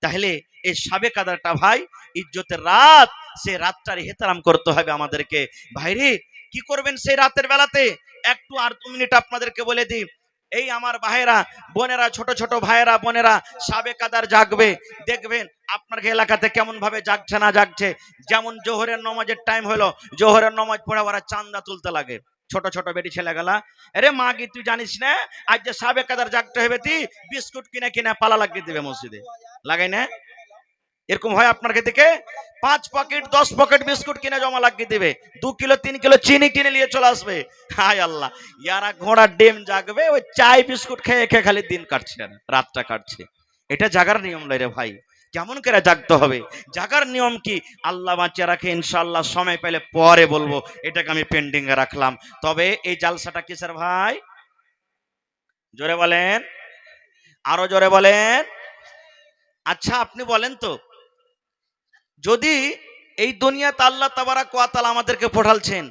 তাহলে এই সাবে কাদারটা ভাই ইজ্জতের রাত, সে রাতটার ইহতিরাম করতে হবে আমাদেরকে। ভাইরে কি করবেন সেই রাতের বেলাতে, একটু আর 2 মিনিট আপনাদেরকে বলে দিই। এই আমার ভাইয়েরা বোনেরা, ছোট ছোট ভাইয়েরা বোনেরা সাবে কাদার জাগবে, দেখবেন আপনার এলাকাতে কেমন ভাবে জাগছে না জাগছে। যেমন জোহরের নামাজের টাইম হলো, জোহরের নামাজ পড়ে ওরা চান্দা তুলতে লাগে, ছোট ছোট বেটি ছেলে গেলা, আরে মা কি তুই জানিস না আজ যে সাবে কাদার জাগতে হবে, তুই বিস্কুট কিনে কিনে পালা লাগিয়ে দিবে মসজিদে, লাগাই না? এরকম হয় আপনার থেকে 5 পকেট 10 পকেট বিস্কুট কিনে জমা লাগিয়ে দিবে, 2 কিলো 3 কিলো চিনি কিনে নিয়ে চলে আসবে। হায় আল্লাহ, ইয়ারা ঘোড়া ডেম জাগবে, ওই চাই বিস্কুট খেয়ে খেয়ে খালি দিন কাটছে, রাতটা কাটছে। এটা জাগার নিয়ম নয় রে ভাই। কেমন করে জাগতে হবে, জাগার নিয়ম কি আল্লাহ বাঁচিয়ে রাখে, ইনশাআল্লাহ সময় পেলে পরে বলবো, এটাকে আমি পেন্ডিং এ রাখলাম। তবে এই জালসাটা কিসের ভাই, জোরে বলেন, আরো জোরে বলেন। আচ্ছা আপনি বলেন তো, যদি এই দুনিয়াতে আল্লাহ তাবারাক ওয়া তাআলা আমাদেরকে পাঠালছেন,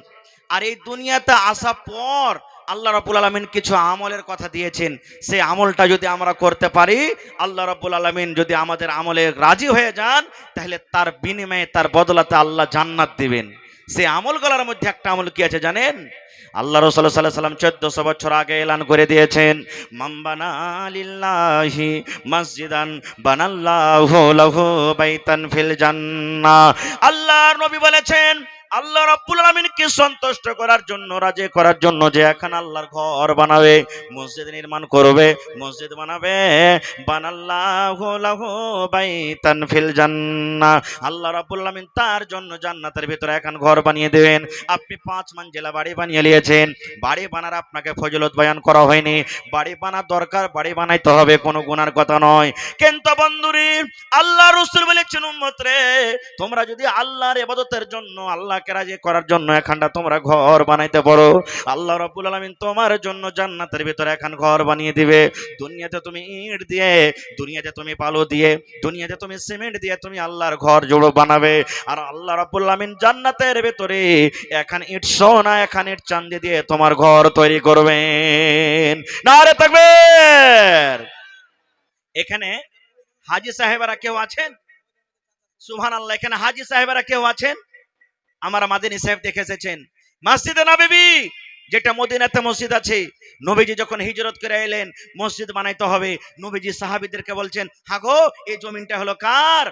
আর এই দুনিয়াতে আসা পর আল্লাহ রাব্বুল আলামিন কিছু আমলের কথা দিয়েছেন, সেই আমলটা যদি আমরা করতে পারি, আল্লাহ রাব্বুল আলামিন যদি আমাদের আমলে রাজি হয়ে যান, তাহলে তার বিনিময়ে তার বদলাতে আল্লাহ জান্নাত দিবেন। সেই আমলগুলোর মধ্যে একটা আমল কি আছে জানেন? আল্লাহ রাসূল সাল্লাল্লাহু আলাইহি ওয়াসাল্লাম 1400 বছর আগে এলান করে দিয়েছেন, মান বানা লিল্লাহি মসজিদান বানাল্লাহু লাহু বাইতান ফিল জান্নাহ। আল্লাহর নবী বলেছেন, আল্লাহ রাব্বুল আলামিনকে সন্তুষ্ট করার জন্য, রাজি করার জন্য যে এখন আল্লাহর ঘর বানাবে, মসজিদ নির্মাণ করবে, মসজিদ বানাবে, বানাল্লাহু লাহু বাইতান ফিল জান্নাহ, আল্লাহ রাব্বুল আলামিন তার জন্য জান্নাতের ভিতরে এখন ঘর বানিয়ে দেবেন। আপনি 5 মঞ্জিলা বাড়ি বানিয়ে নিয়েছেন, বাড়ি বানার আপনাকে ফজিলত বয়ান করা হয়নি, বাড়ি বানার দরকার, বাড়ি বানাইতে হবে, কোনো গুনার কথা নয়। কিন্তু বন্ধুরে, আল্লাহ রাসূল বলেছেন, উম্মত রে, তোমরা যদি আল্লাহর ইবাদতের জন্য, আল্লাহকে রাজি করার জন্য এখানটা তোমরা ঘর বানাইতে পারো, আল্লাহ রাব্বুল আলামিন তোমার জন্য জান্নাতের ভিতরে এখন ঘর বানিয়ে দিবে। দুনিয়াতে তুমি ইট দিয়ে, দুনিয়াতে তুমি বালু দিয়ে, দুনিয়াতে তুমি সিমেন্ট দিয়ে তুমি আল্লাহর ঘর জোড়ো বানাবে, আর আল্লাহ রাব্বুল আলামিন জান্নাতের ভিতরে এখন ইট সোনা, এখন ইট চাঁদি দিয়ে তোমার ঘর তৈরি করবেন। নারে তাকবীর। এখানে হাজী সাহেবেরা কেউ আছেন? সুবহানাল্লাহ। এখানে হাজী সাহেবেরা কেউ আছেন? আমার মাদানী সাহেব দেখে এসেছেন মসজিদে নববী, যেটা মদিনাতে মসজিদ আছে। নবীজি যখন হিজরত করে এলেন, মসজিদ বানাইতে হবে, নবীজি সাহাবীদেরকে বলছেন, হাগো এই জমিনটা হলো কার?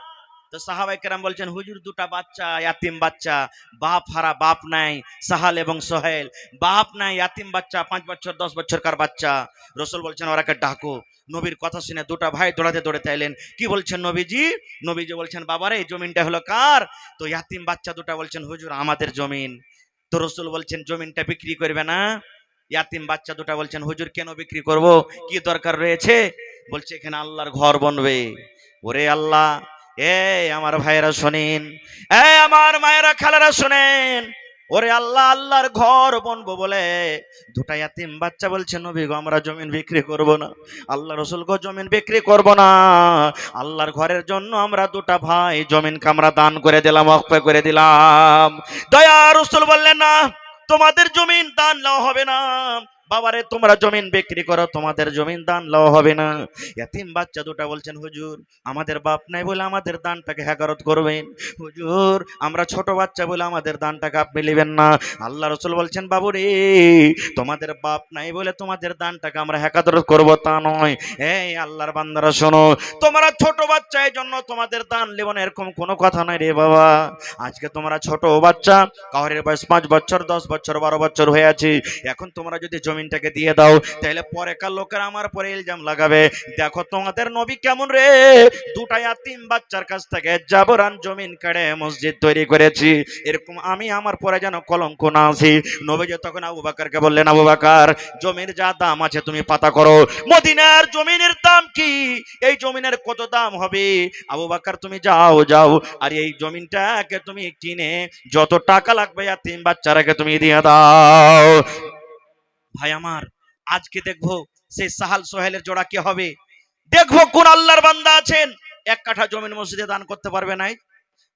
তো সাহাবায়ে কেরাম বলছেন, হুজুর দুটা বাচ্চা, ইয়াতিম বাচ্চা, বাপ হারা, বাপ নাই, সাহাল এবং সোহেল, বাপ নাই, ইয়াতিম বাচ্চা, 5 বছর 10 বছরকার বাচ্চা। রাসূল বলছেন ওরাকে ডাকো। নবীর কথা শুনে দুটা ভাই দৌড়াতে দৌড়াতে এলেন। কি বলছেন নবীজি? নবীজি বলছেন, বাবারে এই জমিনটা হলো কার? তো ইয়াতিম বাচ্চা দুটা বলছেন, হুজুর আমাদের জমিন। তো রাসূল বলছেন, জমিনটা বিক্রি করবে না? ইয়াতিম বাচ্চা দুটা বলছেন, হুজুর কেন বিক্রি করব, কি দরকার রয়েছে? বলছে এখানে আল্লাহর ঘর বনবে। ওরে আল্লাহ, আমার ভাইয়েরা শোনেন, আমার মায়েরা খালারা শোনেন, ওরে আল্লাহ, আল্লাহর ঘর বনবো বলে দুটা ইয়াতিম বাচ্চা বলছে, নবী গো আমরা জমিন বিক্রি করব না। আল্লাহ রাসূল গো জমিন বিক্রি করব না, আল্লাহর ঘরের জন্য আমরা দুটা ভাই জমিনকে আমরা দান করে দিলাম, ওয়াকফ করে দিলাম। দয়া রাসূল বললেন, না তোমাদের জমিন দান নেওয়া হবে না, বাবারে তোমরা জমিন বিক্রি করো, তোমাদের জমিন দান লওয়া হবে না। ইয়াতিম বাচ্চা দুটা বলছেন, হুজুর আমাদের বাপ নাই বলে আমাদের দানটাকে হেকারত করবেন, হুজুর আমরা ছোট বাচ্চা বলে আমাদের দানটাকে আপনি নেবেন না। আল্লাহ রাসূল বলছেন, বাবুরে তোমাদের বাপ নাই বলে তোমাদের দানটাকে আমরা হেকারত করব তা নয়। এই আল্লাহর বান্দারা শোনো, তোমরা ছোট বাচ্চা, এই জন্য তোমাদের দান নেব না, এরকম কোনো কথা নাই রে বাবা। আজকে তোমরা ছোট বাচ্চা, কাউরের বয়স 5 বছর 10 বছর 12 বছর হয়ে আছে, এখন তোমরা যদি জমিনটাকে দিয়ে দাও, তাহলে পরে কাল লোকেরা আমার পরে ইলজাম লাগাবে, দেখো তোমাদের নবী কেমন রে, দুটা ইয়াতিম বাচ্চার কাছ থেকে জাবরান জমিন কেড়ে মসজিদ তৈরি করেছি, এরকম আমি আমার পরে যেন কলঙ্ক না আসি। নবীজি তখন আবু বকরকে বললেন, আবু বকর জমির যা দাম আছে তুমি পাতা করো, মদিনার জমিনের দাম কি, এই জমিনের কত দাম হবে, আবু বকর তুমি যাও যাও, আর এই জমিনটাকে তুমি কিনে যত টাকা লাগবে ইয়াতিম বাচ্চারাকে তুমি দিয়ে দাও। ভাই আমার, আজকে দেখবো সেই সাহাল সোহেলের জোড়া কি হবে, দেখবো কোন আল্লাহর বান্দা আছেন 1 কাঠা জমিন মসজিদে দান করতে পারবে নাই,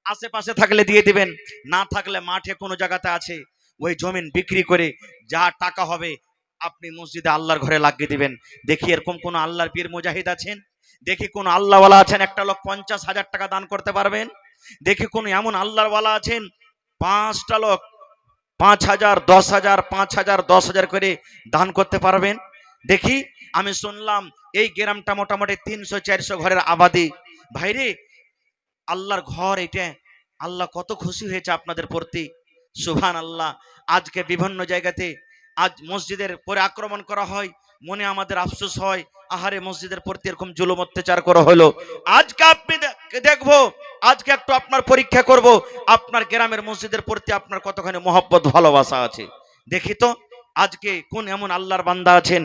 আশেপাশে থাকলে দিয়ে দিবেন, না থাকলে মাঠে কোনো জায়গাতে আছে, ওই জমিন বিক্রি করে যা টাকা হবে আপনি মসজিদে আল্লাহর ঘরে লাগিয়ে দিবেন। দেখি এরকম কোন আল্লাহর পীর মুজাহিদ আছেন দেখি কোন আল্লাহওয়ালা আছেন একটা লোক 50,000 টাকা দান করতে পারবেন? দেখি কোন এমন আল্লাহওয়ালা আছেন 5টা লোক 5,000, 10,000, 5,000, 10,000 করে দান করতে পারবেন? দেখি। আমি শুনলাম এই গ্রামটা মোটামুটি 300-400 ঘরের আবাদি। ভাইরে, আল্লাহর ঘর এটা, আল্লাহ কত খুশি হয়েছে আপনাদের প্রতি। সুবহানাল্লাহ। আজকে বিভিন্ন জায়গাতে আজ মসজিদের পরে আক্রমণ করা হয়, মনে আমাদের আফসোস হয়, আহারে মসজিদের প্রতি এরকম জুলুম অত্যাচার করা হলো। আজকে আপনি দেখবো, আজকে একটু আপনার পরীক্ষা করব, আপনার গ্রামের মসজিদের প্রতি আপনার কতখানি মহব্বত ভালোবাসা আছে। দেখি তো আজকে কোন এমন আল্লাহর বান্দা আছেন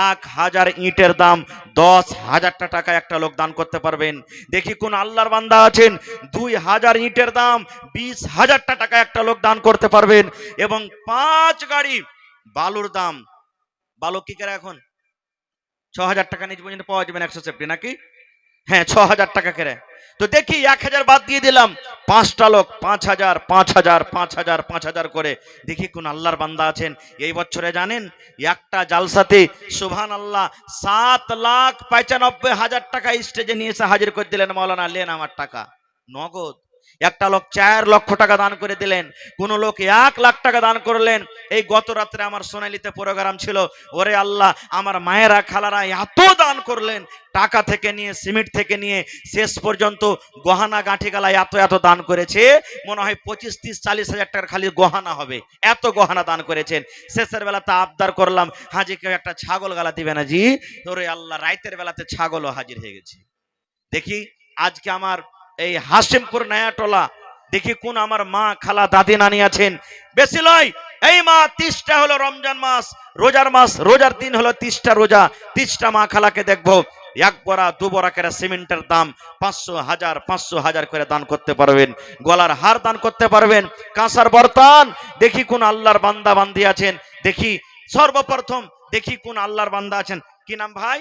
1,000 ইটের দাম 10,000 টাকা একটা লোক দান করতে পারবেন? দেখি কোন আল্লাহর বান্দা আছেন 2,000 ইটের দাম 20,000 টাকা একটা লোক দান করতে পারবেন? এবং 5 গাড়ি বালুর দাম, বালু কি করে এখন 6,000 টাকা নিচে পর্যন্ত পাওয়া যাবে 100 নাকি? হ্যাঁ, 6,000 টাকা করে। তো দেখি 1,000 বাদ দিয়ে দিলাম, 5টা লোক 5,000, 5,000, 5,000, 5,000 করে। দেখি কোন আল্লাহর বান্দা আছেন এই বছরে জানেন একটা জালসাতে সুবহানাল্লাহ 7,95,000 টাকা স্টেজে নিয়ে এসে হাজির করে দিলেন, মাওলানা লেন আমার টাকা নগদ। একটা লোক 4 লক্ষ টাকা দান করে দিলেন, কোন লোক 1 লাখ টাকা দান করলেন। এই গত রাত্রে আমার সোনালিতে প্রোগ্রাম ছিল, ওরে আল্লাহ আমার মায়েরা খালারা এত দান করলেন, টাকা থেকে নিয়ে সিমেন্ট থেকে নিয়ে শেষ পর্যন্ত গহনা গাঁঠি গালা এত এত দান করেছে, মনে হয় 25, 30, 40 হাজার টাকার খালি গহনা হবে, এত গহনা দান করেছেন। শেষের বেলাতে আবদার করলাম, হাজি কেউ একটা ছাগল গালা দিবে না জি? ওরে আল্লাহ রাইতের বেলাতে ছাগলও হাজির হয়ে গেছে। দেখি আজকে আমার এই হাসিমপুর নয়াটোলা, দেখি কোন আমার মা খালা দাদি নানি আছেন, বেশি লয় এই মা 30টা হলো রমজান মাস, রোজার মাস, রোজার দিন হলো 30টা রোজা, 30টা মা খালাকে দেখবো 1 বড়া 2 বড়া করে সিমেন্টের দাম 500, 1000, 500, 1000 করে দান করতে পারবেন। গলার হার দান করতে পারবেন, কাঁসার বর্তন। দেখি কোন আল্লাহর বান্দা বান্দি আছেন, দেখি সর্বপ্রথম দেখি কোন আল্লাহর বান্দা আছেন। কি নাম ভাই?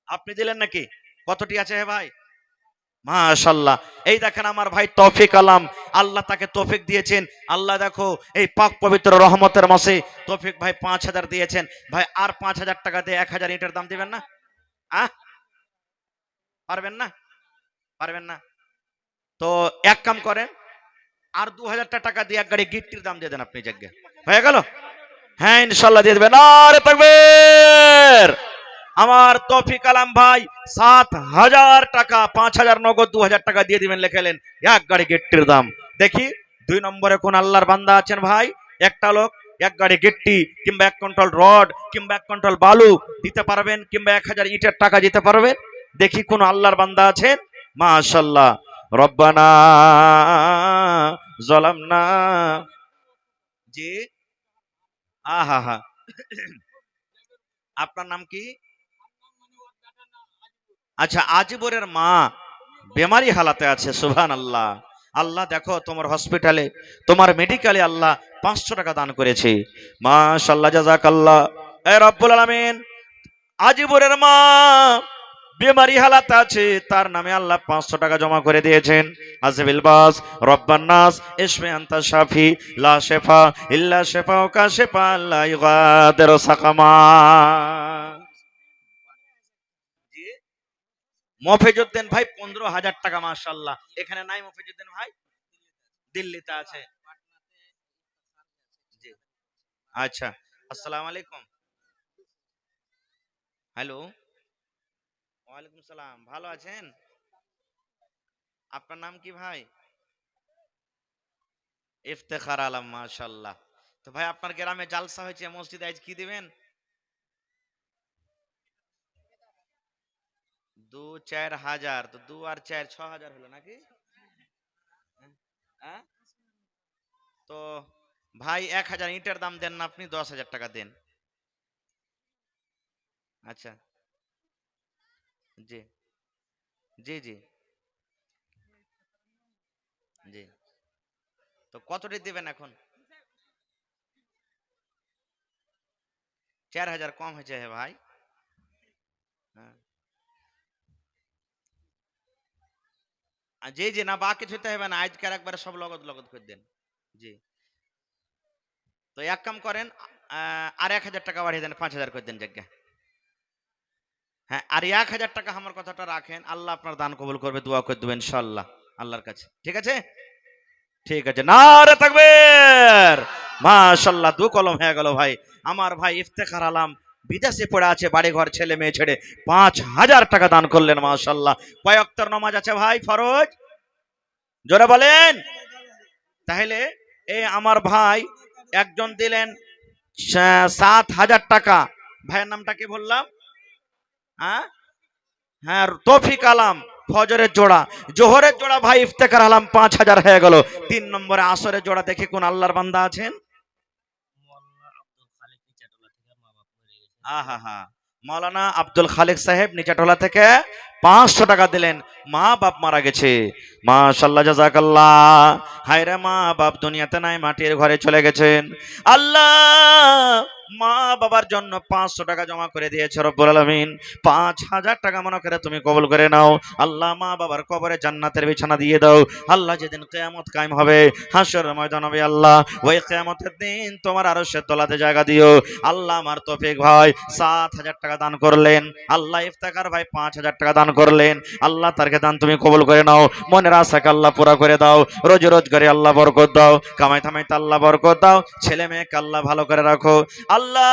আপনি দিলেন নাকি? কতটি আছে হে ভাই? মাশাআল্লাহ। এই দেখেন আমার ভাই তৌফিক আলম, আল্লাহ তাকে তৌফিক দিয়েছেন। আল্লাহ দেখো এই পাক পবিত্র রহমতের মাসে তৌফিক ভাই 5,000 দিয়েছেন। ভাই আর 5,000 টাকা দিয়ে 1,000 ইটের দাম দিবেন না? পারবেন না? পারবেন না? তো এক কাম করেন, আর 2,000 টাকা দিয়ে 1 গাড়ি গিট্টির দাম দিয়ে দেন আপনি, জায়গা হয়ে গেল। হ্যাঁ ইনশাল্লাহ দিয়ে দেবেন। আরে তাকবীর। আমার তৌফিক আলম ভাই 7,000 টাকা, 5,000 নগদ, 2,000 টাকা দিয়ে দিবেন, লেখালেন 1 গাড়ি গেটটির দাম। দেখি 2 নম্বরে কোন আল্লাহর বান্দা আছেন ভাই? একটা লোক 1 গাড়ি গেটটি কিংবা 1 কুইন্টাল রড কিংবা 1 কুইন্টাল বালু দিতে পারবেন, কিংবা 1,000 ইটের টাকা দিতে পারবেন? দেখি কোন আল্লাহর বান্দা আছেন। মাশাআল্লাহ। রব্বানা যালামনা, জি আহা হা। আপনার নাম কি? আচ্ছা, আজিবরের মা বেমারি হালাতে আছে। সুবহানাল্লাহ। আল্লাহ দেখো তোমার হসপিটালে, তোমার মেডিকেলে আল্লাহ 500 টাকা দান করেছে। মাশাআল্লাহ, জাযাকাল্লাহ। এ রব্বুল আলামিন, আজিবরের মা বেমারি হালাতে আছে, তার নামে আল্লাহ 500 টাকা জমা করে দিয়েছেন। আজবিল বাস রব্বান নাস ইশফি আনতা শাফি লা শিফা ইল্লা শিফাউকা শিফা লা ইগাদিরু সাকামা। মফিজউদ্দিন ভাই 15,000 টাকা। মাশাআল্লাহ। এখানে নাই মফিজউদ্দিন ভাই? দিল্লিতে আছে। জি আচ্ছা। আসসালামু আলাইকুম। হ্যালো। ওয়ালাইকুম সালাম। ভালো আছেন? আপনার নাম কি ভাই? ইফতেখার আলম। মাশাআল্লাহ। তো ভাই আপনার গ্রামে জালসা হয়েছে, মসজিদে আজ কি দিবেন? 2-4 হাজার। তো 2 আর 4 6,000 হলো নাকি? হ্যাঁ? তো ভাই 1,000 ইটের দাম দেন না, আপনি 10,000 টাকা দেন। আচ্ছা। জি জি জি জি। তো কতটি দিবেন এখন? 4,000 কম হয়েছে হে ভাই। হ্যাঁ। জি জি, না বাকি ছুতে হবে না, আজকের একবারে সব লগত লগত করে দেন। জি। তো এক কাম করেন, আর 1,000 টাকা বাড়িয়ে দেন, 5,000 করে দেন জায়গা। হ্যাঁ, আর 1000 টাকা আমার কথাটা রাখেন, আল্লাহ আপনার দান কবুল করবে, দোয়া করে দেবেন ইনশাআল্লাহ আল্লাহর কাছে। ঠিক আছে, ঠিক আছে, নারে তাকবীর। মাশাআল্লাহ, দু কলম হয়ে গেল ভাই। আমার ভাই ইফতেখার আলম বিদেশে পড়ে আছে, বাড়ি ঘর ছেলে মেয়ে ছেড়ে 5000 টাকা দান করলেন। মাশাআল্লাহ। কয় ওয়াক্তের নামাজ আছে ভাই ফরজ? জোরে বলেন। তাহলে এই আমার ভাই একজন দিলেন 7000 টাকা। ভাইয়ের নামটা কি বললাম? হ্যাঁ হ্যাঁ, তৌফিক আলম। ফজরের জোড়া, জোহরের জোড়া ভাই ইফতেখার আলম 5000 হয়ে গেল। 3 নম্বরে আসরের জোড়া দেখি কোন আল্লাহর বান্দা আছেন। আহা হা, মাওলানা আব্দুল খালেক সাহেব নিচাটোলা থেকে 500 টাকা দিলেন। মা বাপ মারা গেছে, মাশাআল্লাহ, জাযাকাল্লাহ। হায়রে মা বাপ দুনিয়াতে নাই, মাটির ঘরে চলে গেছেন। আল্লাহ মা বাবার জন্য 500 টাকা জমা করে দিয়েছে রব্বুল আলামিন। 5000 টাকা মনে করে তুমি কবুল করে নাও। আল্লাহ মা বাবার কবরে জান্নাতের বিছানা দিয়ে দাও। আল্লাহ যেদিন কিয়ামত কায়েম হবে, হাসরের ময়দান হবে, আল্লাহ ওই কিয়ামতের দিন তোমার আরশের তলাতে জায়গা দিও। আল্লাহ আমার তৌফিক ভাই 7000 টাকা দান করলেন। আল্লাহ ইফতেখার ভাই 5000 টাকা দান করলেন। আল্লাহ তারকে দান তুমি কবুল করে নাও। মনের আশাকে আল্লাহ পুরা করে দাও। রোজ রোজগারে আল্লাহ বরকত দাও। কামাই থামাইতে আল্লাহ বরকত দাও। ছেলে মেয়েকে আল্লাহ ভালো করে রাখো। আল্লাহ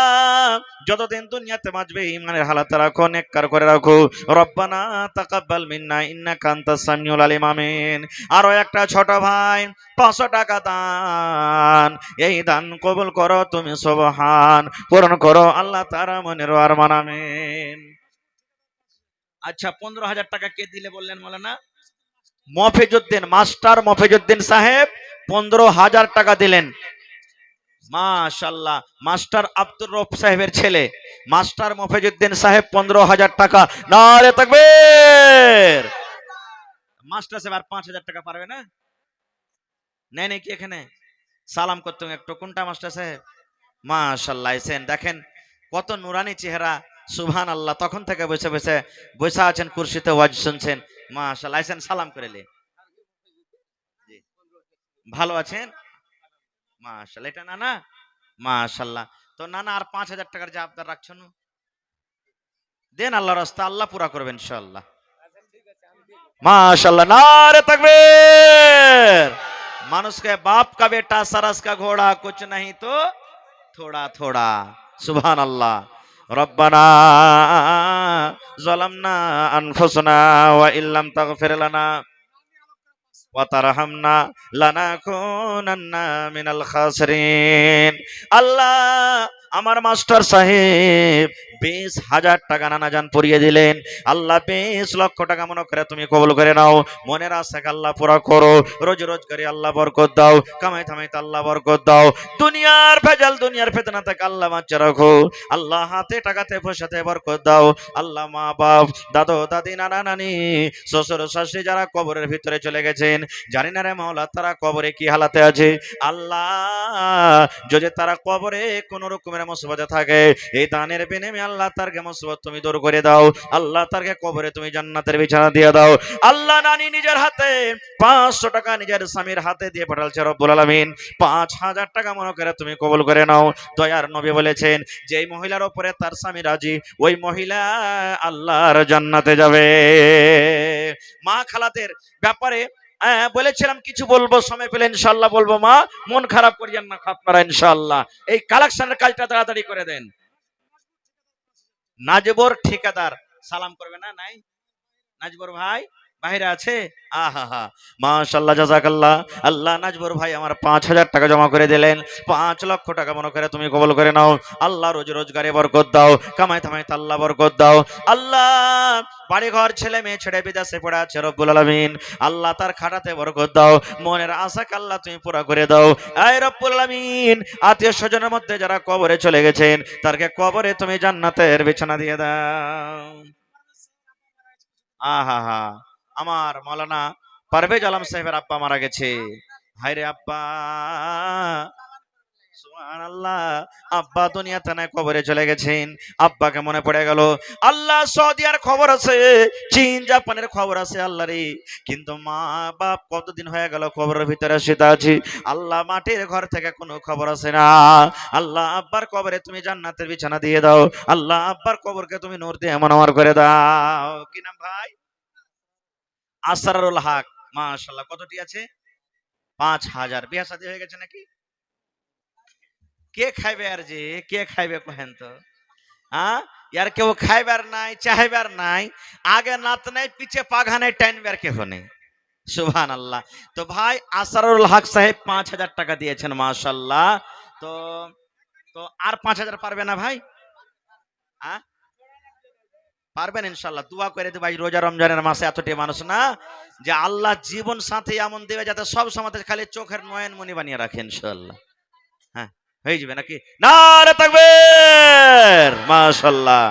যতদিন দুনিয়াতে বাঁচবে ইমানের হালাতে রাখো, নেককার করে রাখো। রব্বানা তাকাব্বাল মিন্না ইন্নাকা আনতাস সামিউল আলিম। আমিন। আরো একটা ছোট ভাই 500 টাকা দান, এই দান কবুল করো তুমি, সুবহান, পূরণ করো আল্লাহ তারা মনের আরমান। আমিন। আচ্ছা, 15000 টাকা কে দিলে বললেন মাওলানা? মফিজউদ্দিন, মাস্টার মফিজউদ্দিন সাহেব 15000 টাকা দিলেন। মাশাআল্লাহ। মাস্টার আব্দুর রব সাহেবের ছেলে মাস্টার মফিজউদ্দিন সাহেব 15000 টাকা। নারে তাকবীর। মাস্টার সাহেব আর 5000 টাকা পারবে না? নেই নাকি এখানে? সালাম করতে একটু, কোনটা মাস্টার সাহেব? মাশাআল্লাহ, এসেন দেখেন কত নুরানি চেহারা, সুবহানাল্লাহ। তখন থেকে বসে বসে বসে আছেন কুরসিতে, ওয়াজ শুনছেন। মাশাআল্লাহ, এসেন সালাম করে লে। জি, ভালো আছেন? মাশাআল্লাহ। এটা নানা? মাশাআল্লাহ। তো নানা আর 5000 টাকার যে আবদার রাখছেন, দেন আল্লাহর রাস্তা, আল্লাহ পুরা করবেন ইনশাআল্লাহ। माशाल्लाह, नारे तकबीर। मानुष के बाप का बेटा सरस का घोड़ा, कुछ नहीं तो थोड़ा थोड़ा। सुभान अल्लाह। रब्बना ज़लमना अनफुसना व इल्लम तगफिर लना व तरहमना लनाकुनन्ना मिनल खासिरिन। अल्लाह আমার মাস্টার সাহেব 20000 টাকা নানা জান পরিয়ে দিলেন। আল্লাহ 20 লক্ষ টাকা মনে করে তুমি কবুল করে নাও। মনের আশাকে আল্লাহ পুরা করো। রোজ রোজগারে আল্লাহ বরকত দাও। কামাই থামাইতে আল্লাহ বরকত দাও। দুনিয়ার ভেজাল, দুনিয়ার ফিতনা থেকে আল্লাহ বাঁচিয়ে রাখো। আল্লাহ হাতে টাকাতে পয়সাতে বরকত দাও। আল্লাহ মা বাপ, দাদু দাদি, নানা নানি, শ্বশুর শাশুড়ি যারা কবরের ভিতরে চলে গেছেন, জানি না রে মাওলা তারা কবরে কি হালাতে আছে। আল্লাহ যদি তারা কবরে কোন রকমের মুসিবতে থাকে, এই দানের বিনিময়ে আল্লাহ তারকে মুসিবত তুমি দূর করে দাও। আল্লাহ তারকে কবরে তুমি জান্নাতের বিছানা দিয়ে দাও। আল্লাহ নানি নিজের হাতে 500 টাকা নিজের স্বামীর হাতে দিয়ে পাঠালছে রব্বুল আলামিন। 5000 টাকা মনে করে তুমি কবুল করে নাও। দয়ার নবী বলেছেন, যেই মহিলার উপরে তার স্বামী রাজি, ওই মহিলা আল্লাহর জান্নাতে যাবে। মা খালাদের ব্যাপারে বলেছিলাম কিছু বলবো, সময় পেলে ইনশাআল্লাহ বলবো। মা মন খারাপ করিয়েন না আপনারা, ইনশাআল্লাহ এই কালেকশনের কাজটা তাড়াতাড়ি করে দেন। নাজবর ঠিকাদার সালাম করবে না? নাই নাজবর ভাই বাইরে আছে? আহা হা, মাশাআল্লাহ, জাযাকাল্লাহ। আল্লাহ নাজবর ভাই আমার 5000 টাকা জমা করে দিলেন। 5 লক্ষ টাকা মনে করে তুমি কবুল করে নাও। আল্লাহ রোজ রোজগারে বরকত দাও। কামাই থামাইতে আল্লাহ বরকত দাও। আল্লাহ বাড়ি ঘর ছেলে মেয়ে ছেড়ে বিদেশে পড়ে আছে রব্বুল আলামিন, আল্লাহ তার খাটাতে বরকত দাও। মনের আশাকে আল্লাহ তুমি পুরা করে দাও। আয় রব্বুল আলামিন, আত্মীয় স্বজনের মধ্যে যারা কবরে চলে গেছেন, তারকে কবরে তুমি জান্নাতের বিছানা দিয়ে দাও। আহা হা, আমার মাওলানা পারভেজ আলম সাহেবের আব্বা মারা গেছে। হায়রে আব্বা, সুবহানাল্লাহ। আব্বা দুনিয়াতে নাই, কবরে চলে গেছেন। আব্বাকে মনে পড়ে গেল, আল্লাহ সৌদিয়ার খবর আছে, চীন জাপানের খবর আছে আল্লাহ রে, কিন্তু মা বাপ কতদিন হয়ে গেল কবরের ভিতরে শুতে আছি। আল্লাহ মাটির ঘর থেকে কোনো খবর আছে না। আল্লাহ আব্বার কবরে তুমি জান্নাতের বিছানা দিয়ে দাও। আল্লাহ আব্বার কবরকে তুমি নূর দিয়ে মনোয়ার করে দাও। কি নাম ভাই? আসরারুল হক। মাশাআল্লাহ। কতটি আছে? 5000। বিয়া শাদী হয়ে গেছে নাকি? কে খাইবে আর যে, কে খাইবে কহেন তো? হ্যাঁ, ইয়ার কেউ খাইবার নাই, চাইবার নাই, আগে নাত নাই, পিছে পাঘা নাই, টাইনবার কেহ নেই। সুবহানাল্লাহ। তো ভাই আসরারুল হক সাহেব 5000 টাকা দিয়েছেন, মাশাআল্লাহ। তো তো আর 5000 পারবে না ভাই? হ্যাঁ, পারবেন ইনশাআল্লাহ। দোয়া করে দেব, ভাই রোজা রমজানের মাসে এতটি মানুষ না, যে আল্লাহ জীবন সাথী এমন দেবে যাতে সব সময় খালি চোখের নয়ন মনি বানিয়ে রাখে ইনশাআল্লাহ। হ্যাঁ, হয়ে যাবে নাকি? নারে তাকবীর। মাশাআল্লাহ।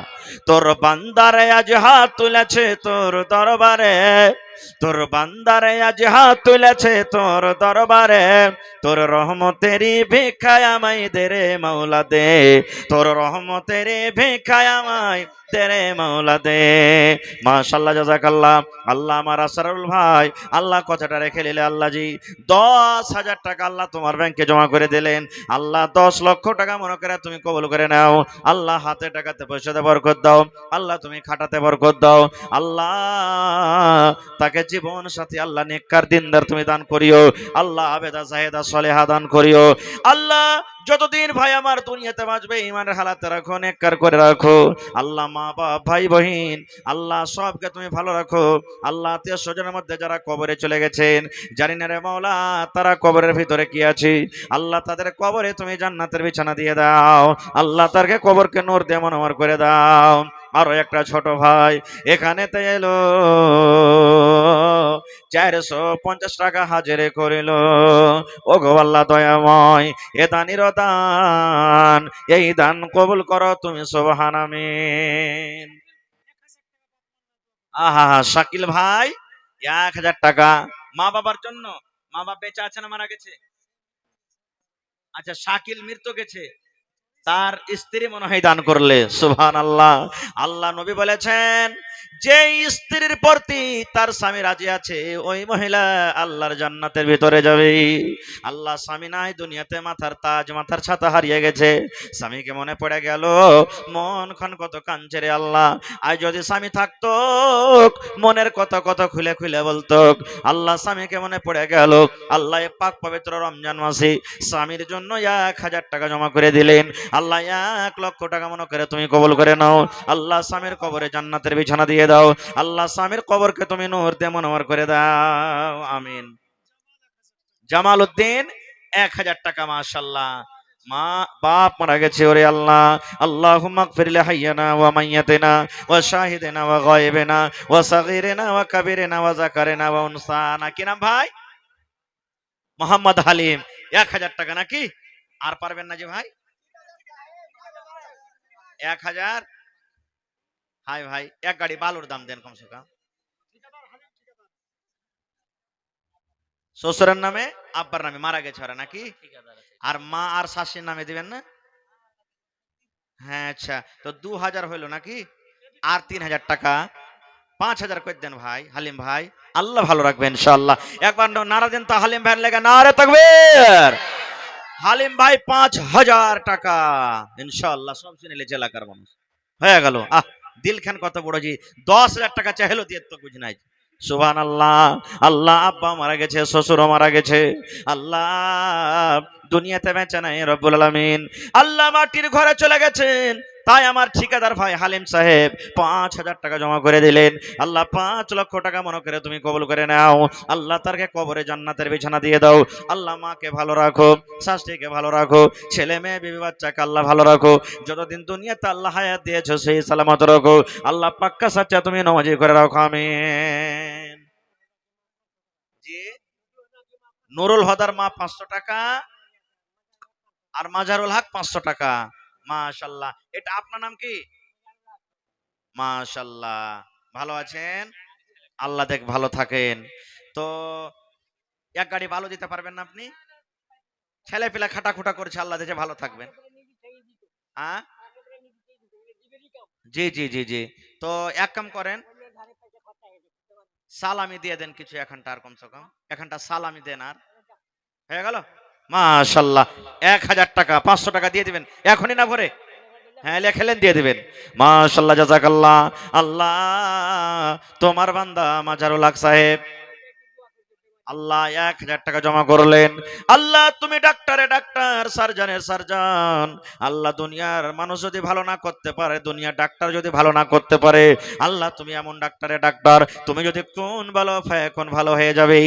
তোর বান্দারে আজ হাত তুলেছে তোর দরবারে, তোর বান্দারে আজ হাত তুলেছে তোর দরবারে, তোর রহমতেরই ভিক্ষায় আমায় দে রে মাওলা দে, তোর রহমতেরই ভিক্ষায় আমায় দে রে মাওলা দে। মাশাআল্লাহ, জাযাকাল্লাহ। আল্লাহ আমার আসরারুল ভাই আল্লাহ কথাটা রেখে নিলে আল্লাহ জি 10,000 টাকা আল্লাহ তোমার ব্যাংকে জমা করে দিলেন। আল্লাহ 10 লক্ষ টাকা মনে করে তুমি কবুল করে নাও। আল্লাহ হাতে টাকাতে পয়সাতে বরকত দাও। আল্লাহ তুমি খাটাতে বরকত দাও। আল্লাহ তাকে জীবন সাথী আল্লাহ নেককার দিনদার তুমি দান করিও। আল্লাহ আবেদা জাহেদা সলেহা দান করিও। আল্লাহ যতদিন ভাই আমার দুনিয়াতে বাঁচবে ইমানের হালাতে রাখো, নেককার করে রাখো। আল্লাহ মা বাপ ভাই বহিন আল্লাহ সবকে তুমি ভালো রাখো। আল্লাহ আত্মীয় স্বজনের মধ্যে যারা কবরে চলে গেছেন, জানি না রে মাওলা তারা কবরের ভিতরে কি আছে, আল্লাহ তাদের কবরে তুমি জান্নাতের বিছানা দিয়ে দাও। আল্লাহ তারকে কবরকে নূর দিয়ে মনোহর করে দাও। আরো একটা ছোট ভাই এখানেতে এলো, 450 টাকা হাজিরে করিল। ও গো আল্লাহ দয়াময়, এ দানির দান, এই দান কবুল করো তুমি, সুবহান আমিন। আহা, শাকিল ভাই 1000 টাকা মা বাবার জন্য। মা বাবা বেঁচে আছে না মারা গেছে? আচ্ছা, শাকিল মৃত্যু গেছে, তার স্ত্রী মনে হয় দান করলে। সুবহানাল্লাহ। আল্লাহ নবী বলেছেন, যে স্ত্রীর প্রতি তার স্বামী রাজি আছে ওই মহিলা আল্লাহর জান্নাতের ভিতরে যাবে। আল্লাহ স্বামী নাই দুনিয়াতে, মাথার তাজ মাথার ছাতা হারিয়ে গেছে, স্বামীকে মনে পড়ে গেল, মন খন কত কাঁদছে রে আল্লাহ। আজ যদি স্বামী থাকতো মনের কথা কত খুলে খুলে বলতো। আল্লাহ স্বামীকে মনে পড়ে গেল, আল্লাহ পাক পবিত্র রমজান মাসে স্বামীর জন্য 1000 টাকা জমা করে দিলেন। আল্লাহ 1 লক্ষ টাকা মনে করে তুমি কবুল করে নাও। আল্লাহ স্বামীর কবরে জান্নাতের বিছানা দিয়ে দাও। আল্লাহ স্বামীর কবরকে তুমি নূর দিয়ে মনোহর করে দাও। আমিন। জামাল উদ্দিন 1000 টাকা। মাশাআল্লাহ। মা বাপ মারা গেছে, ওরে আল্লাহ, আল্লাহুম্মা গফির লিহাইয়িনা ওয়া মাইয়্যিতিনা ওয়া শাহিদিনা ওয়া গায়বিনা ওয়া সাগীরিনা ওয়া কাবীরিনা ওয়া যাকারিনা ওয়া উনসানা। কি নাম ভাই? মোহাম্মদ হালিম। 1000 টাকা নাকি? আর পারবেন না যে ভাই? 1000। হাই ভাই, এক গাড়ি বালুর দাম দেন কমসে কম। শ্বশুরের নামে আব্বার নামে মারা গেছে ওরা নাকি? আর মা আর শাশুড়ির নামে দিবেন না? হ্যাঁ, আচ্ছা, তো 2000 হইলো নাকি? আর 3000 টাকা, 5000 করে দেন ভাই হালিম ভাই। আল্লাহ ভালো রাখবেন ইনশাআল্লাহ। একবার নারা দেন তো হালিম ভাইয়ের লেগে, নারে তাকবীর। হালিম ভাই 5000 টাকা ইনশাআল্লাহ সব শুনেলে এলাকার মানুষ হয়ে গেল। দিল খান কত বড় জি, 10,000 টাকা চাইলো দিয়ে তো বুঝ নাই। সুবহানাল্লাহ। আল্লাহ আব্বা মারা গেছে, শ্বশুরও মারা গেছে, আল্লাহ দুনিয়াতে বেঁচে নাই রব্বুল আলামিন। আল্লাহ মাটির ঘরে চলে গেছেন, তাই আমার ঠিকাদার ভাই হালিম সাহেব 5000 টাকা জমা করে দিলেন। আল্লাহ 5 লক্ষ টাকা মনে করে তুমি কবুল করে নাও। আল্লাহ তারকে কবরে জান্নাতের বিছানা দিয়ে দাও। আল্লাহ মাকে ভালো রাখো, শাশুড়িকে ভালো রাখো, ছেলে মেয়ে বিবি বাচ্চাকে আল্লাহ ভালো রাখো। যতদিন দুনিয়াতে আল্লাহ হায়াত দিয়েছো সেই সালামত রাখো। আল্লাহ পাক্কা সাচ্চা তুমি নামাজি করে রাখো। আমিন। জি, নুরুল হদার মা 500 টাকা, আর মাজারুল হক 500 টাকা। মাশাআল্লাহ। এটা আপনার নাম কি? মাশাআল্লাহ। ভালো আছেন? আল্লাহ দেখ ভালো থাকেন। তো এক গাড়ি ভালো দিতে পারবেন না আপনি? ছেলে পেলা খাটাখুটা করছে, আল্লাহ দেশে ভালো থাকবেন। হ্যাঁ, জি জি জি জি। তো এক কাম করেন, সালামি দিয়ে দেন কিছু এখানটা, আর কমসে কম এখানটা সালামি দেন। আর হয়ে গেল, মাশাল্লাহ। 1000 টাকা, 500 টাকা দিয়ে দিবেন এখনই না ভরে? হ্যাঁ, লেখেলেন, দিয়ে দিবেন। মাশাল্লাহ, জাযাকাল্লাহ। আল্লাহ তোমার বান্দা মাজারুল হক সাহেব, আল্লাহ 1000 টাকা জমা করলেন। আল্লাহ তুমি ডাক্তারে ডাক্তার, সার্জনের সার্জন। আল্লাহ দুনিয়ার মানুষ যদি ভালো না করতে পারে, দুনিয়ার ডাক্তার যদি ভালো না করতে পারে, আল্লাহ তুমি এমন ডাক্তারে ডাক্তার, তুমি যদি কোন ভালো কোন ভালো হয়ে যাবে।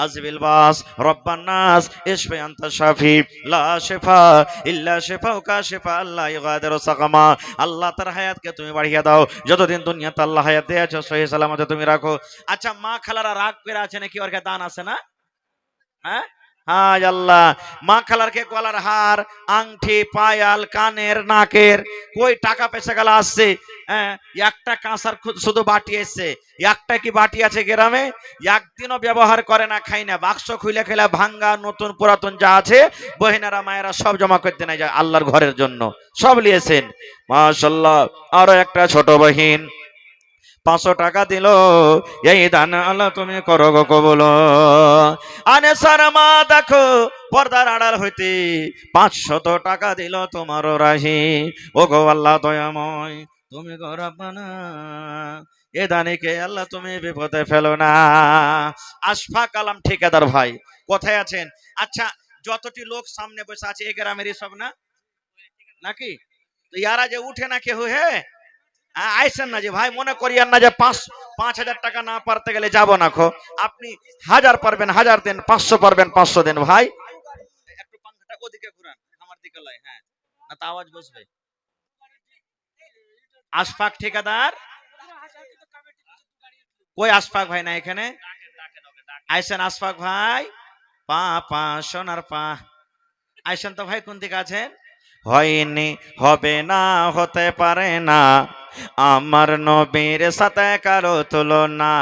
আজবিল বাস রব্বান নাস ইশফি আনতা শাফি লা শিফা ইল্লা শিফাউকা শিফা আল্লাহ ইগাদিরু সাকামা। আল্লাহ তার হায়াতকে তুমি বাড়িয়ে দাও, যতদিন দুনিয়াতে আল্লাহ হায়াত দিয়েছো সহি সালামতে তুমি রাখো। আচ্ছা, মা খালারা রাগ করে আছে নাকি? ওর কাছে দান আছে না? হ্যাঁ, হ্যাঁ আল্লাহ। মা খালারকে গলার হার, আংটি, পায়াল, কানের, নাকের, কই টাকা পয়সা গেল আসছে? হ্যাঁ, একটা কাঁসার শুধু বাটি এসছে, একটা কি বাটি আছে গ্রামে? একদিনও ব্যবহার করে না, খাই না। বাক্স খুলে খেলে ভাঙ্গা নতুন পুরাতন যা আছে, বহিনারা মায়েরা সব জমা করতে নাই যায় আল্লাহর ঘরের জন্য, সব নিয়েছেন। মাশাল্লাহ। আরো একটা ছোট বহিন 500 টাকা দিল, এই দান আল্লাহ তুমি করো গো কবুল। আনেসার মা দেখো পর্দার আড়াল হইতে 500 টাকা দিল তোমার রাহি। ও গো আল্লাহ দয়াময়, তুমি গো রব্বানা, এ দানিকে আল্লাহ তুমি বিপদে ফেলো না। আশফাক আলম ঠিকাদার ভাই কোথায় আছেন? আচ্ছা, যতটি লোক সামনে বসে আছে এই গ্রামেরই সব না নাকি? তো ইয়ারা যে উঠে না কেউ, হে আইসেন না যে ভাই, মনে করিয়েন না যে 5,000 টাকা না পারতে গেলে যাব না। খো আপনি 1000 পারবেন 1000 দেন, 500 পারবেন 500 দেন ভাই। একটু পাংখাটা ওদিকে ঘুরান, আমার দিকে লয়। হ্যাঁ, না তো আওয়াজ বসবে। আশফাক ঠিকাদার কই? আশফাক ভাই না এখানে? আইসেন আশফাক ভাই, পা পা সোনার পা, আইসেন তো ভাই। কোন দিকে আছেন? হয়নি, হবে না, হতে পারে না, আমার নবীর সাথে কারো তুলনা।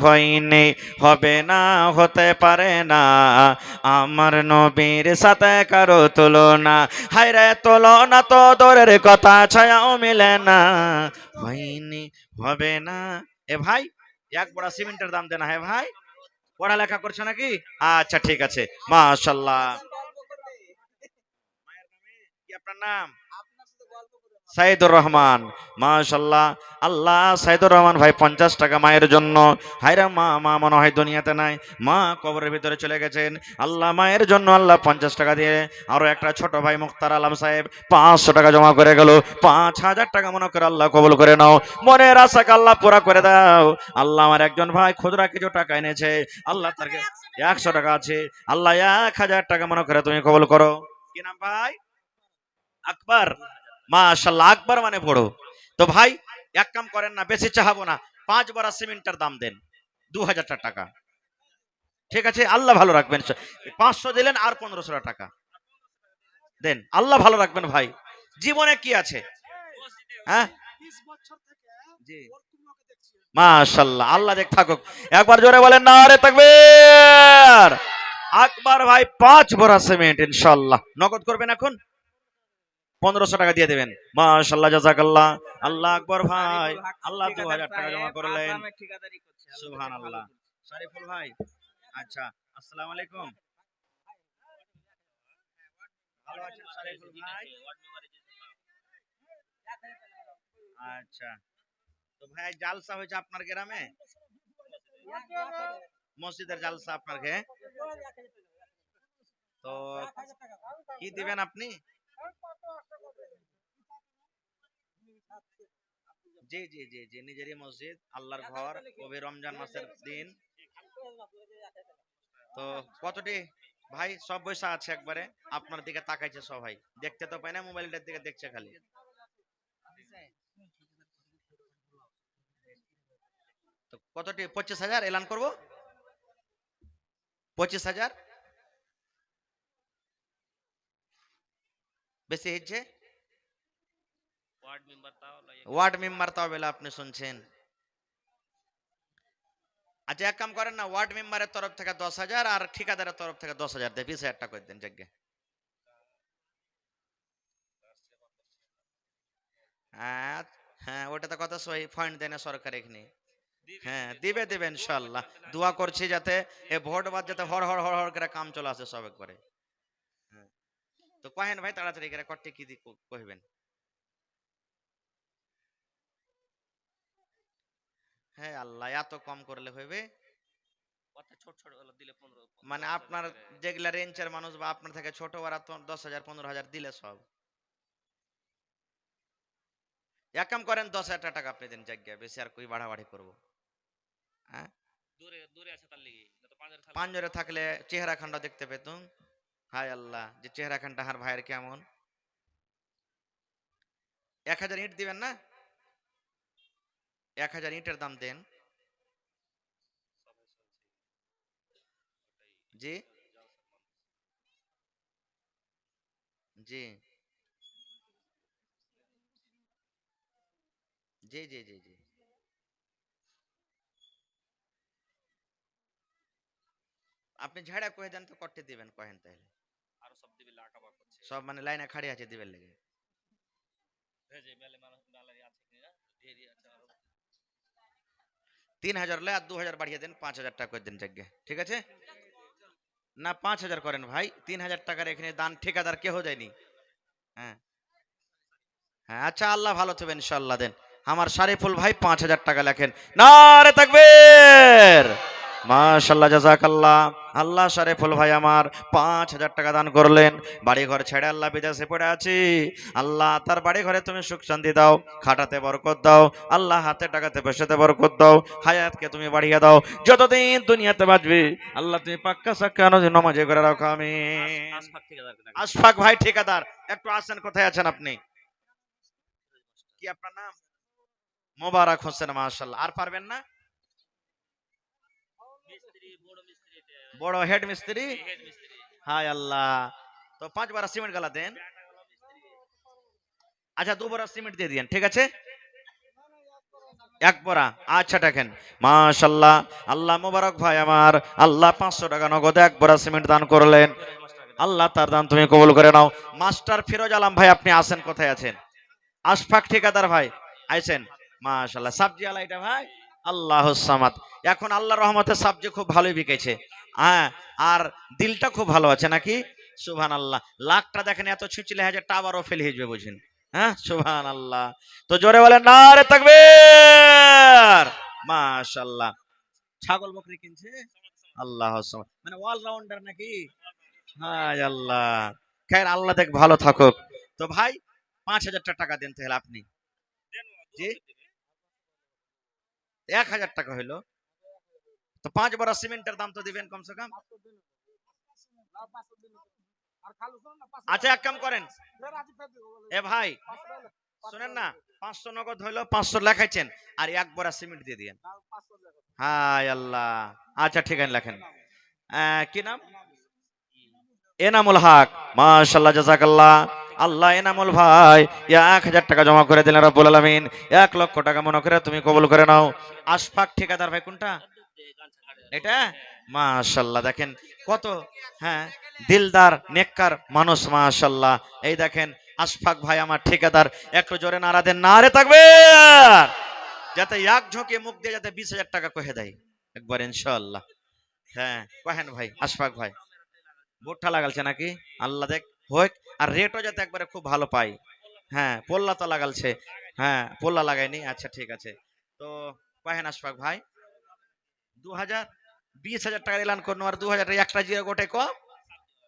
হয়নি, হবে না, হতে পারে না, আমার নবীর সাথে কারো তুলনা। হায়রে তুলনা তো দূরের কথা, ছায়াও মিলে না। হয়নি, হবে না। এ ভাই, এক বড় সিমেন্টের দাম দেনা। হ্যাঁ ভাই, পড়ালেখা করছো নাকি? আচ্ছা ঠিক আছে, মাশাল্লাহ। কি আপনার নাম? সাইদুর রহমান, মাশাল্লাহ। আল্লাহ সাইদুর রহমান ভাই 50 টাকা মায়ের জন্য। হায়রা মা, মা মনে হয় দুনিয়াতে নাই, মা কবরের ভিতরে চলে গেছেন। আল্লাহ মায়ের জন্য আল্লাহ 50 টাকা দিয়ে। আরো একটা ছোট ভাই মুক্তার আলম সাহেব 500 টাকা জমা করে গেল। 5,000 টাকা মনে করে আল্লাহ কবুল করে নাও, মনের আশাকে আল্লাহ পুরা করে দাও। আল্লাহ আমার একজন ভাই খুদরা কিছু টাকা এনেছে, আল্লাহ তার 100 টাকা আছে, আল্লাহ 1000 টাকা মনে করে তুমি কবুল করো। কি নাম ভাই? আকবর। মাশাল্লাহ, আকবর মানে বড়। তো ভাই এক কাম করেন না, বেশি চাহাবো না, 5 বড়া সিমেন্টের দাম দেন, 2000 টাকা। ঠিক আছে, আল্লাহ ভালো রাখবেন। 500 দিলেন, আর 1500 টাকা দেন, আল্লাহ ভালো রাখবেন ভাই। জীবনে কি আছে? হ্যাঁ, জি মাশাল্লাহ, আল্লাহ দেখ থাকুক। একবার জোরে বলেন না আরে তাকবীর। আকবর ভাই 5 বড়া সিমেন্ট ইনশাআল্লাহ নগদ করবেন, এখন 1500 টাকা দিয়ে দেবেন। মাশাআল্লাহ, জাযাকাল্লাহ। আল্লাহ আকবর ভাই, আল্লাহ 2000 টাকা জমা করলেন। সুবহানাল্লাহ। শরীফুল ভাই, আচ্ছা, আসসালামু আলাইকুম। ভালো আছেন শরীফুল ভাই? আচ্ছা, তো ভাই জালসা হয়েছে আপনার গ্রামে? মসজিদের জালসা আপনার ঘে? তো কি দিবেন আপনি? জি জি জি জি, নিজেরই মসজিদ, আল্লাহর ঘর, কবি রমজান মাসের দিন। তো কতটি ভাই? সব বৈশা আছে একবারে, আপনার দিকে তাকাইছে সবাই, দেখতে তো পাই না, মোবাইলটার দিকে দেখছে খালি। তো কতটি? 25,000 এলান করব। 25,000 বেশি হচ্ছে। ওয়ার্ড মেম্বার তাও বেলা আপনি শুনছেন। আচ্ছা, এক কাম করেন না, ওয়ার্ড মেম্বারের তরফ থেকে 10,000 আর ঠিকাদারের তরফ থেকে 10,000 দেয়, 20,000 টাকা করে দেন জায়গা। আহ, হ্যাঁ ওটা তো কথা সহি, ফান্ড দেয় না সরকার এখানে। হ্যাঁ দিবে দিবে ইনশাল্লাহ। দোয়া করছি যাতে এ ভোট বাদ যাতে হর হর হর হর করে কাম চলে আসে সব একবারে। হ্যাঁ, তো কহেন ভাই তাড়াতাড়ি করে কটে কি কইবেন। হ্যাঁ আল্লাহ এত কম করলে হইবে? মানে আপনার যেগুলা রেঞ্চের মানুষ বা আপনার থেকে ছোট ওরা তো 10,000 15,000 দিলে সব। এক কাম করেন 10,000 টাকা আপনি দিন জায়গা, বেশি আর কই বাড়াবাড়ি করবো। হ্যাঁ পাঞ্জরে থাকলে চেহারা খান্ডা দেখতে পেতুম। হায় আল্লাহ যে চেহারা খানটা হার ভাইয়ের কেমন। 1,000 ইট দিবেন না? 1,000 ইটের দাম দেন। জি জি জি জি জি জি। আপনি ঝাড়া কয়ে দেন তো কটে দিবেন কহেন তাইলে। সব মানে লাইনে খাড়ি আছে দিবেন লেগে। 3,000 লে আর 2,000 বাড়িয়ে দেন, 5,000 টাকা করে দেন জায়গা, ঠিক আছে? না 5,000 করেন ভাই, 3,000 টাকার এখানে দান ঠিকাদার কেহ দেয়নি। হ্যাঁ হ্যাঁ আচ্ছা আল্লাহ ভালো থাকবেন ইনশাআল্লাহ দেন। আমার শারিফুল ভাই 5,000 টাকা লেখেন। নারে তাকবীর, মাশাআল্লাহ জাযাকাল্লাহ। আল্লাহ শারিফুল ভাই আমার 5,000 টাকা দান করলেন। বাড়ি ঘর ছেড়ে আল্লাহ বিদেশে পড়ে আছি, আল্লাহ তার বাড়ি ঘরে তুমি সুখ শান্তি দাও, খাটাতে বরকত দাও আল্লাহ, হাতে টাকাতে পয়সাতে বরকত দাও, হায়াতকে তুমি বাড়িয়ে দাও, যতদিন দুনিয়াতে বাঁচবে আল্লাহ তুমি পাক্কা সাক্কা নামাজে করে রাখো আমিন। আশফাক ভাই ঠিকাদার, একটু আসেন, কোথায় আছেন আপনি? কি আপনার নাম? মোবারক হোসেন, মাশাআল্লাহ। আর পারবেন না? বড় হেড মিস্ত্রি। হায় আল্লাহ, তো 5 বারা সিমেন্ট গালা দেন। আচ্ছা 2 বড়া সিমেন্ট দিয়ে দিয়েন, ঠিক আছে? 1 বড়া, আচ্ছা দেখেন মাশাআল্লাহ। আল্লাহ মোবারক ভাই আমার, আল্লাহ 500 টাকা নগদে 1 বড়া সিমেন্ট দান করলেন, আল্লাহ তার দান তুমি কবুল করে নাও। মাস্টার ফিরোজ আলম ভাই আপনি আছেন, কোথায় আছেন? আশফাক ঠিকাদার ভাই আইছেন, মাশাআল্লাহ। সবজি আলা এটা ভাই, আল্লাহুস সামাদ। এখন আল্লাহর রহমতে সবজি খুব ভালোই বিকেছে। হ্যাঁ, আর দিলটা খুব ভালো আছে নাকি? সুবহানাল্লাহ। লাখটা দেখেন এত ছিচলে হাজার টাবারও ফেল হয়ে যাবে বুঝেন। হ্যাঁ সুবহানাল্লাহ। তো জোরে বলেন নারে তাকবীর, মাশাআল্লাহ। ছাগল বকরি কিনছে, আল্লাহুস সামাদ। মানে অলরাউন্ডার নাকি? হায় আল্লাহ। খের আল্লাহ দেখ ভালো থাকুক। তো ভাই 5,000 টাকা দেন তাহলে আপনি। জি 1,000 টাকা হইলো, তো 5 বড় সিমেন্টের দাম তো দিবেন কমসে কম। আচ্ছা এক কাম করেন, এ ভাই শুনেন না, 500 নগদ হইলো, 500 লেখাইছেন, আর 1 বড় সিমেন্ট দিয়ে দিয়েন। হায় আল্লাহ। আচ্ছা ঠিক আছে লেখেন। কি নাম? এনামুল হক, মাশাআল্লাহ জাযাকাল্লাহ। আল্লাহ এনামুল ভাই 1,000 টাকা জমা করে দিলেন রব্বুল আলামিন। 1 লক্ষ টাকা মনে করে তুমি কবুল করে নাও। আশফাক ঠিকাদার ভাই কোনটা? এটা মাশাআল্লাহ দেখেন কত, হ্যাঁ দিলদার নেককার মানুষ মাশাআল্লাহ। এই দেখেন আশফাক ভাই আমার ঠিকাদার, একটু জোরে নারা দেন, নারে তাকবীর, যাতে এক ঝোঁকে মুখ দিয়ে যাতে 20,000 টাকা কহে দেয় একবার ইনশাআল্লাহ। হ্যাঁ কহেন ভাই আশফাক ভাই, ভুট্টা লাগালছে নাকি? আল্লাহ দেখ হোক, আর রেটও যাতে একবারে খুব ভালো পাই। হ্যাঁ পোল্লা তো লাগালছে, হ্যাঁ পোল্লা লাগাইনি, আচ্ছা ঠিক আছে। তো কহেন আশফাক ভাই 2,000, 20,000 টাকা এলান করুন, আর 2,000 টাকা একটা জিরো গোটে কম।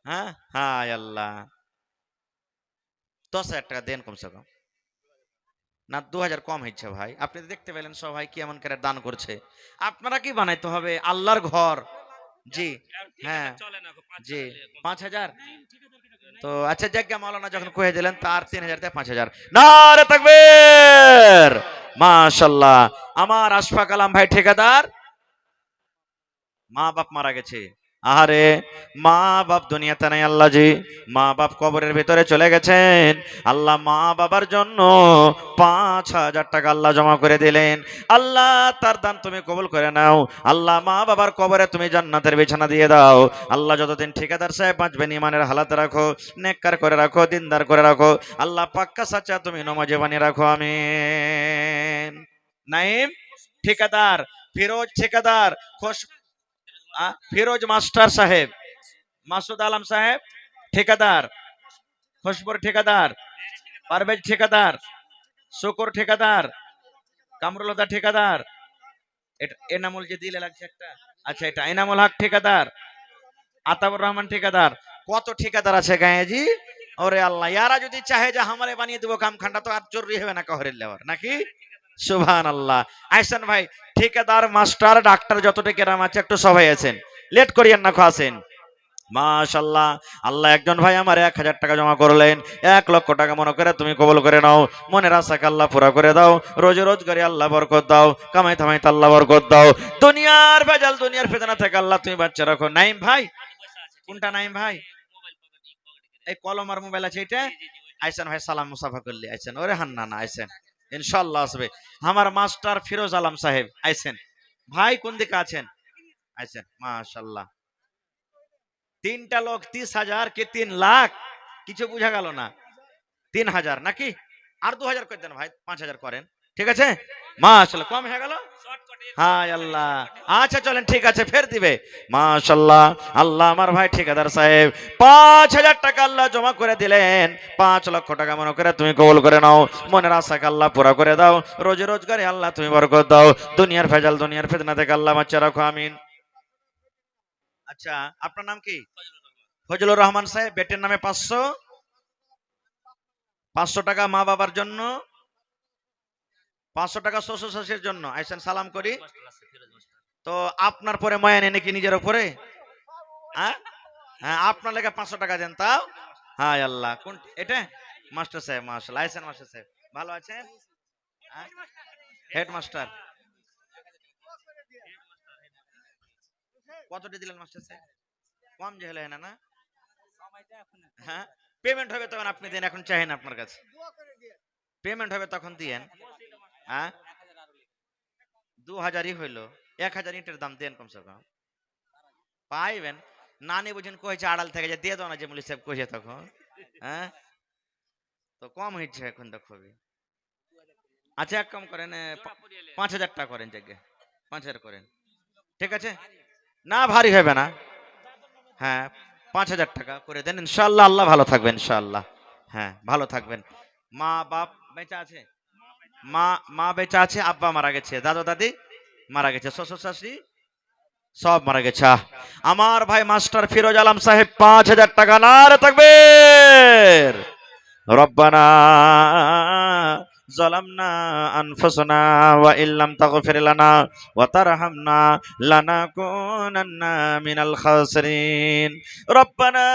হ্যাঁ হায় আল্লাহ, 10,000 টাকা দেন কমসে কম। না 2,000 কম হচ্ছে ভাই, আপনি তো দেখতে পেলেন সবাই কি এমন করে দান করছে। আপনারা কি বানাইতে হবে আল্লাহর ঘর। জি হ্যাঁ জি 5,000। তো আচ্ছা জায়গা মাওলানা যখন কয়ে দিলেন তার 3,000 থেকে 5,000। নারে তাকবীর, মাশাআল্লাহ। আমার আশফাক আলম ভাই ঠিকাদার, মা বাপ মারা গেছে, আরে মা বাপ দুনিয়াতে নাই আল্লাহ জি, মা বাপ কবরের ভিতরে চলে গেছেন। আল্লাহ মা বাবার জন্য 5,000 টাকা আল্লাহ জমা করে দিলেন। আল্লাহ তার দান তুমি কবুল করে নাও। আল্লাহ মা বাবার কবরে তুমি জান্নাতের বিছানা দিয়ে দাও। আল্লাহ যতদিন ঠিকাদার সাহেব বাঁচবেন ইমানের হালাতে রাখো, নেককার করে রাখো, দিনদার করে রাখো। আল্লাহ পাক্কা সাচ্চা তুমি নমাজে বানিয়ে রাখো, আমিন। নাইম ঠিকাদার, ফিরোজ ঠিকাদার, ফিরোজ মাস্টার সাহেব, মাসুদ আলম সাহেব ঠিকাদার, খুশবুর ঠিকাদার, পারভেজ ঠিকাদার, শুকুর ঠিকাদার, কামরুল হুদা ঠিকাদার, এনামুল যে দিলে লাগছে একটা, আচ্ছা এটা এনামুল হক ঠিকাদার, আতাউর রহমান ঠিকাদার। কত ঠিকাদার আছে গায়েজি। ওরে আল্লাহ, ইয়ারা যদি চাহে যে আমারে বানিয়ে দেবো কাম খান্ডা, তো আর জরুরি হবে না কহরের লেওয়ার নাকি। সুবহান আল্লাহ। আইসান ভাই, ঠিকাদার মাস্টার ডাক্তার যত টেকেরাম আছে একটু সবাই আছেন, লেট করিয়েন না, খাসেন। মাশাল্লাহ। আল্লাহ একজন ভাই আমার 1,000 টাকা জমা করলেন, 1,00,000 টাকা মনে করে তুমি কবুল করে নাও। মনের আশাকে আল্লাহ পুরা করে দাও, রোজ রোজগারে আল্লাহ বরকত দাও, কামাই থামাইতে আল্লাহ বরকত দাও। দুনিয়ার ভেজাল দুনিয়ার ফিতনা থেকে আল্লাহ তুমি বাচ্চা রাখো। নাইম ভাই, কোনটা নাইম ভাই? এই কলম আর মোবাইল আছে এটা। আইসেন ভাই, সালাম মুসাফা করলি আইসেন। ওরে হান্না না আইসেন, ইনশাআল্লাহ আসবে। আমার মাস্টার ফিরোজ আলম সাহেব আইসেন। ভাই কোন দিকে আছেন? আইসেন। মাশাআল্লাহ। 3টা লোক 30,000 কে 3 লাখ, কিছু বুঝা গেল না। 3,000 নাকি? আর 2,000 করে দেন ভাই, 5,000 করেন, ঠিক আছে? মাশাআল্লাহ, কম হয়ে গেল। হায় আল্লাহ। আচ্ছা চলেন, ঠিক আছে, ফের দিবে। মাশাআল্লাহ। আল্লাহ আমার ভাই ঠিকাদার সাহেব 5,000 টাকা আল্লাহ জমা করে দিলেন। 5,00,000 টাকা মনে করে তুমি কবুল করে নাও। মনের আশাকে আল্লাহ পুরা করে দাও, রোজি রোজগারে আল্লাহ তুমি বরকত দাও। দুনিয়ার ভেজাল দুনিয়ার ফিতনা থেকে আল্লাহ বাঁচিয়ে রাখো, আমিন। আচ্ছা আপনার নাম কি? ফজলুর রহমান সাহেব। বেটের নামে 500 টাকা মা বাবার জন্য, 500 টাকা শ্বশুর শাশুড়ির জন্য। আইসেন, সালাম করি। তো আপনার পরে মায়া নেই নাকি নিজের উপরে? হ্যাঁ, আপনার লেগে 500 টাকা দেন তাও। হায় আল্লাহ, কোন এটা? মাস্টার সাহেব, মাশাআল্লাহ। আইসেন মাস্টার সাহেব, ভালো আছেন? হেডমাস্টার কতটি দিলেন মাস্টার সাহেব? কম যে হলে না না। হ্যাঁ, পেমেন্ট হবে তখন আপনি দেন, এখন চাহেন আপনার কাছে। পেমেন্ট হবে তখন দিয়েন। হ্যাঁ, 2,000ই হইলো, 1,000 ইটের দাম দেন কমসে কম, পাইবেন। নানি বুঝেন কইছে আড়াল থেকে যে দিয়ে দাও না, যে মুলি সাহেব কইছে তখন। হ্যাঁ, তো কম হয়েছে এখন তো খুবই। আচ্ছা এক কাম করেন, 5,000 টাকা করেন, জায়গায় 5,000 করেন, ঠিক আছে? না ভারী হবে না। হ্যাঁ, 5,000 টাকা করে দেন, ইনশাআল্লাহ আল্লাহ ভালো থাকবেন, ইনশাআল্লাহ। হ্যাঁ, ভালো থাকবেন। মা বাপ বেঁচে আছে? মা মা বেঁচে আছে, আব্বা মারা গেছে, দাদা দাদি মারা গেছে, শ্বশুর শাশুড়ি সব মারা গেছে। আমার ভাই মাস্টার ফিরোজ আলম সাহেব 5,000 টাকা। নারে তাকবীর। রব্বানা ظلمنا أنفسنا وإن لم تغفر لنا وترحمنا لنكونن من الخاسرين ربنا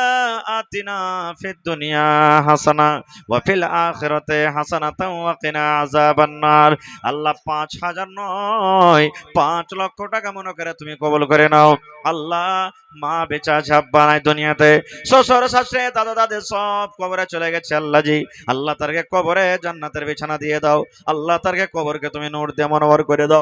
آتنا في الدنيا حسنة وفي الآخرة حسنة وقنا عذاب النار। আল্লাহ 5,000 নয়, 5,00,000 টাকা মনে করে তুমি কবুল করে নাও। আল্লাহ মা বেঁচে আছে, আব্বা নাই দুনিয়াতে, শ্বশুর শাশুড়ি দাদা দাদি সব কবরে চলে গেছে। আল্লাহ জি, আল্লাহ তারকে কবরে জান্নাতের বিছানা দিয়ে দাও। আল্লাহ তারকে কবরকে তুমি নূর দিয়ে মনোহর করে দাও।